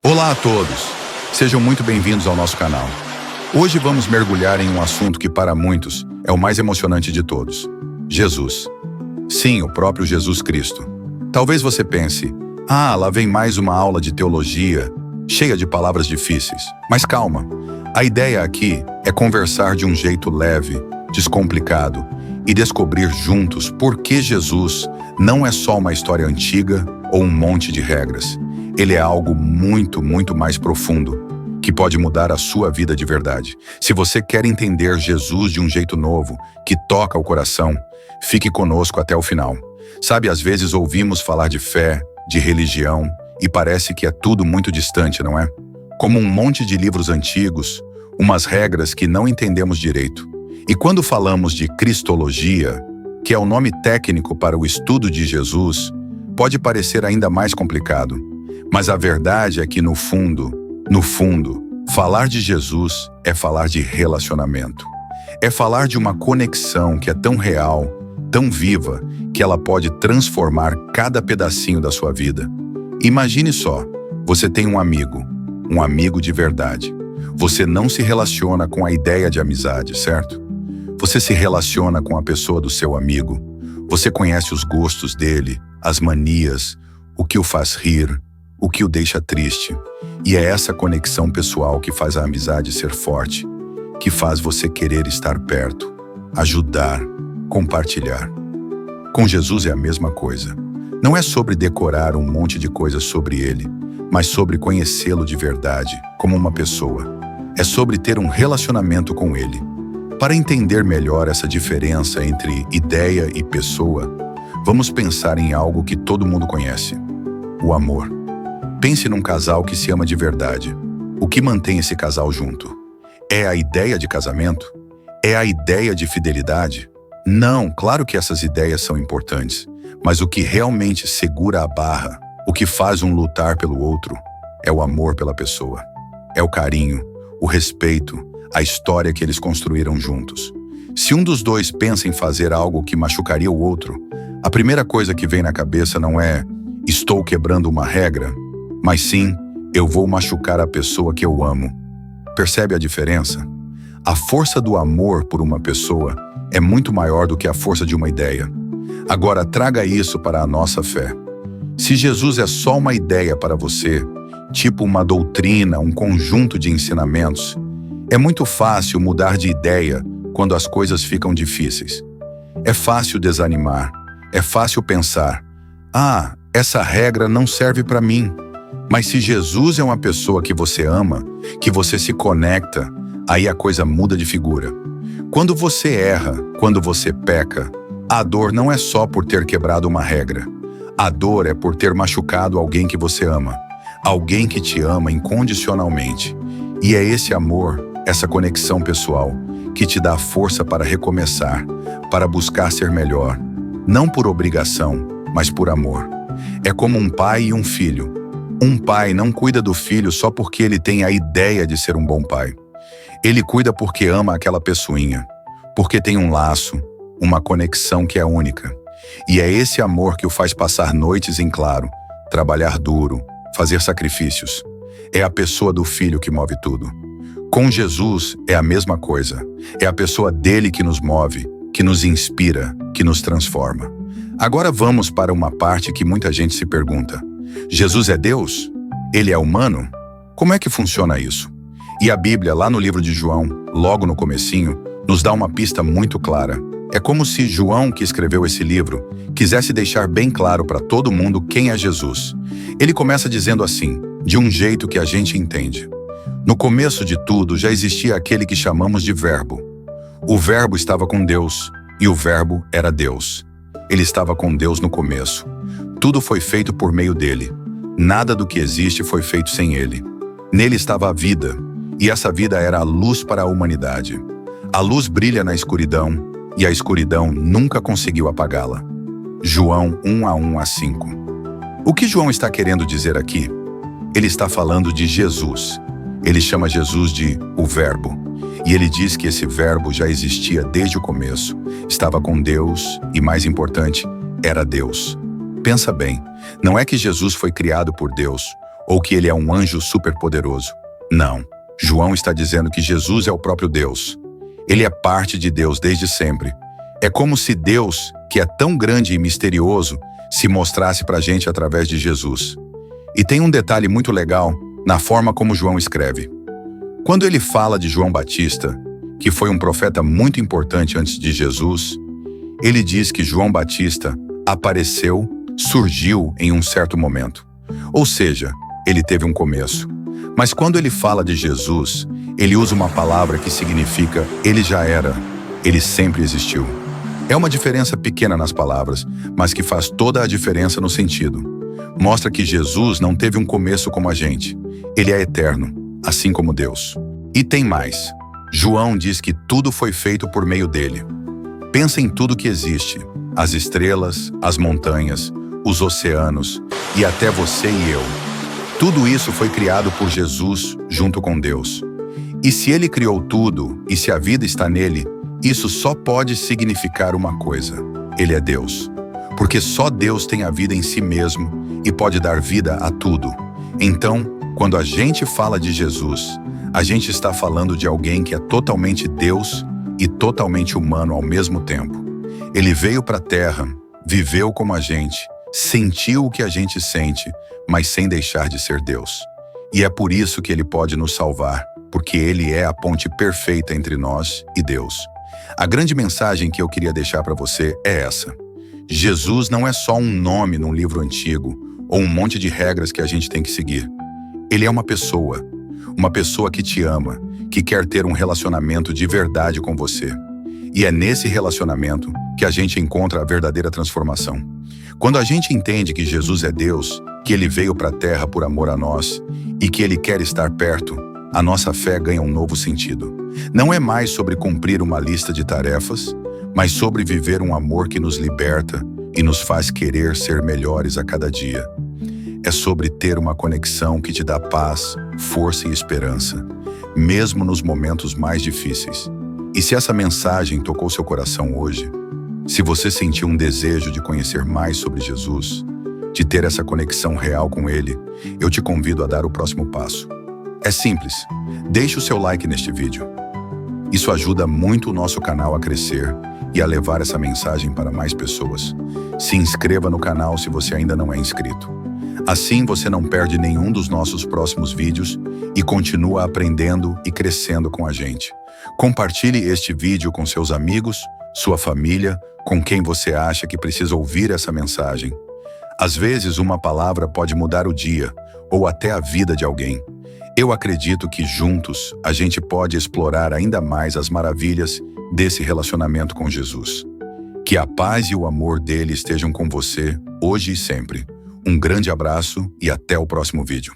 Olá a todos! Sejam muito bem-vindos ao nosso canal. Hoje vamos mergulhar em um assunto que para muitos é o mais emocionante de todos: Jesus. Sim, o próprio Jesus Cristo. Talvez você pense, lá vem mais uma aula de teologia, cheia de palavras difíceis. Mas calma, a ideia aqui é conversar de um jeito leve, descomplicado e descobrir juntos por que Jesus não é só uma história antiga ou um monte de regras. Ele é algo muito, muito mais profundo, que pode mudar a sua vida de verdade. Se você quer entender Jesus de um jeito novo, que toca o coração, fique conosco até o final. Sabe, às vezes ouvimos falar de fé, de religião, e parece que é tudo muito distante, não é? Como um monte de livros antigos, umas regras que não entendemos direito. E quando falamos de cristologia, que é o nome técnico para o estudo de Jesus, pode parecer ainda mais complicado. Mas a verdade é que no fundo, falar de Jesus é falar de relacionamento. É falar de uma conexão que é tão real, tão viva, que ela pode transformar cada pedacinho da sua vida. Imagine só, você tem um amigo de verdade. Você não se relaciona com a ideia de amizade, certo? Você se relaciona com a pessoa do seu amigo. Você conhece os gostos dele, as manias, o que o faz rir, o que o deixa triste. E é essa conexão pessoal que faz a amizade ser forte, que faz você querer estar perto, ajudar, compartilhar. Com Jesus é a mesma coisa. Não é sobre decorar um monte de coisas sobre ele, mas sobre conhecê-lo de verdade, como uma pessoa. É sobre ter um relacionamento com ele. Para entender melhor essa diferença entre ideia e pessoa, vamos pensar em algo que todo mundo conhece: o amor. Pense num casal que se ama de verdade. O que mantém esse casal junto? É a ideia de casamento? É a ideia de fidelidade? Não, claro que essas ideias são importantes, mas o que realmente segura a barra, o que faz um lutar pelo outro, é o amor pela pessoa. É o carinho, o respeito, a história que eles construíram juntos. Se um dos dois pensa em fazer algo que machucaria o outro, a primeira coisa que vem na cabeça não é "estou quebrando uma regra", mas sim, eu vou machucar a pessoa que eu amo. Percebe a diferença? A força do amor por uma pessoa é muito maior do que a força de uma ideia. Agora traga isso para a nossa fé. Se Jesus é só uma ideia para você, tipo uma doutrina, um conjunto de ensinamentos, é muito fácil mudar de ideia quando as coisas ficam difíceis. É fácil desanimar, é fácil pensar, essa regra não serve para mim. Mas se Jesus é uma pessoa que você ama, que você se conecta, aí a coisa muda de figura. Quando você erra, quando você peca, a dor não é só por ter quebrado uma regra. A dor é por ter machucado alguém que você ama, alguém que te ama incondicionalmente. E é esse amor, essa conexão pessoal, que te dá força para recomeçar, para buscar ser melhor, não por obrigação, mas por amor. É como um pai e um filho. Um pai não cuida do filho só porque ele tem a ideia de ser um bom pai. Ele cuida porque ama aquela pessoinha, porque tem um laço, uma conexão que é única. E é esse amor que o faz passar noites em claro, trabalhar duro, fazer sacrifícios. É a pessoa do filho que move tudo. Com Jesus é a mesma coisa. É a pessoa dele que nos move, que nos inspira, que nos transforma. Agora vamos para uma parte que muita gente se pergunta: Jesus é Deus? Ele é humano? Como é que funciona isso? E a Bíblia, lá no livro de João, logo no comecinho, nos dá uma pista muito clara. É como se João, que escreveu esse livro, quisesse deixar bem claro para todo mundo quem é Jesus. Ele começa dizendo assim, de um jeito que a gente entende: no começo de tudo já existia aquele que chamamos de Verbo. O Verbo estava com Deus, e o Verbo era Deus. Ele estava com Deus no começo. Tudo foi feito por meio dele. Nada do que existe foi feito sem ele. Nele estava a vida, e essa vida era a luz para a humanidade. A luz brilha na escuridão, e a escuridão nunca conseguiu apagá-la. João 1:1-5. O que João está querendo dizer aqui? Ele está falando de Jesus. Ele chama Jesus de o Verbo. E ele diz que esse Verbo já existia desde o começo. Estava com Deus e, mais importante, era Deus. Pensa bem, não é que Jesus foi criado por Deus, ou que ele é um anjo superpoderoso. Não. João está dizendo que Jesus é o próprio Deus. Ele é parte de Deus desde sempre. É como se Deus, que é tão grande e misterioso, se mostrasse para a gente através de Jesus. E tem um detalhe muito legal na forma como João escreve. Quando ele fala de João Batista, que foi um profeta muito importante antes de Jesus, ele diz que João Batista apareceu, surgiu em um certo momento. Ou seja, ele teve um começo. Mas quando ele fala de Jesus, ele usa uma palavra que significa ele já era, ele sempre existiu. É uma diferença pequena nas palavras, mas que faz toda a diferença no sentido. Mostra que Jesus não teve um começo como a gente. Ele é eterno, assim como Deus. E tem mais. João diz que tudo foi feito por meio dele. Pensa em tudo que existe. As estrelas, as montanhas, os oceanos e até você e eu. Tudo isso foi criado por Jesus junto com Deus. E se ele criou tudo, e se a vida está nele, isso só pode significar uma coisa: ele é Deus. Porque só Deus tem a vida em si mesmo e pode dar vida a tudo. Então, quando a gente fala de Jesus, a gente está falando de alguém que é totalmente Deus e totalmente humano ao mesmo tempo. Ele veio para a Terra, viveu como a gente, sentiu o que a gente sente, mas sem deixar de ser Deus. E é por isso que ele pode nos salvar, porque ele é a ponte perfeita entre nós e Deus. A grande mensagem que eu queria deixar para você é essa. Jesus não é só um nome num livro antigo ou um monte de regras que a gente tem que seguir. Ele é uma pessoa que te ama, que quer ter um relacionamento de verdade com você. E é nesse relacionamento que a gente encontra a verdadeira transformação. Quando a gente entende que Jesus é Deus, que ele veio para a Terra por amor a nós e que ele quer estar perto, a nossa fé ganha um novo sentido. Não é mais sobre cumprir uma lista de tarefas, mas sobre viver um amor que nos liberta e nos faz querer ser melhores a cada dia. É sobre ter uma conexão que te dá paz, força e esperança, mesmo nos momentos mais difíceis. E se essa mensagem tocou seu coração hoje, se você sentiu um desejo de conhecer mais sobre Jesus, de ter essa conexão real com ele, eu te convido a dar o próximo passo. É simples, deixe o seu like neste vídeo. Isso ajuda muito o nosso canal a crescer e a levar essa mensagem para mais pessoas. Se inscreva no canal se você ainda não é inscrito. Assim você não perde nenhum dos nossos próximos vídeos e continua aprendendo e crescendo com a gente. Compartilhe este vídeo com seus amigos, sua família, com quem você acha que precisa ouvir essa mensagem. Às vezes uma palavra pode mudar o dia ou até a vida de alguém. Eu acredito que juntos a gente pode explorar ainda mais as maravilhas desse relacionamento com Jesus. Que a paz e o amor dele estejam com você hoje e sempre. Um grande abraço e até o próximo vídeo.